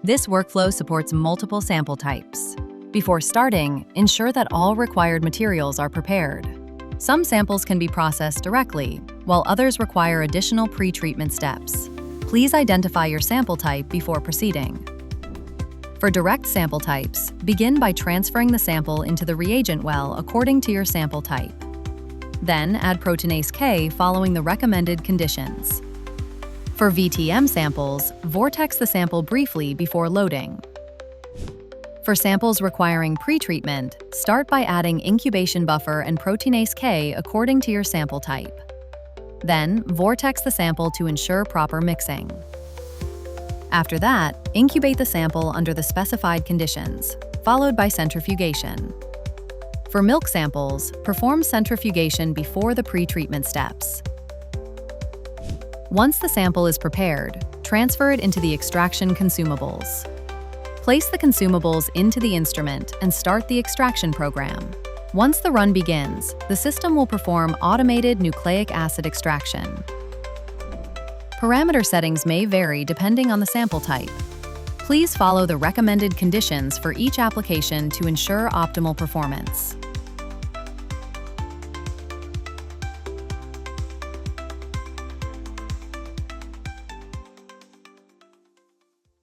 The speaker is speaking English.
This workflow supports multiple sample types. Before starting, ensure that all required materials are prepared. Some samples can be processed directly, while others require additional pre-treatment steps. Please identify your sample type before proceeding. For direct sample types, begin by transferring the sample into the reagent well according to your sample type. Then add proteinase K following the recommended conditions. For VTM samples, vortex the sample briefly before loading. For samples requiring pre-treatment, start by adding incubation buffer and proteinase K according to your sample type. Then, vortex the sample to ensure proper mixing. After that, incubate the sample under the specified conditions, followed by centrifugation. For milk samples, perform centrifugation before the pre-treatment steps. Once the sample is prepared, transfer it into the extraction consumables. Place the consumables into the instrument and start the extraction program. Once the run begins, the system will perform automated nucleic acid extraction. Parameter settings may vary depending on the sample type. Please follow the recommended conditions for each application to ensure optimal performance.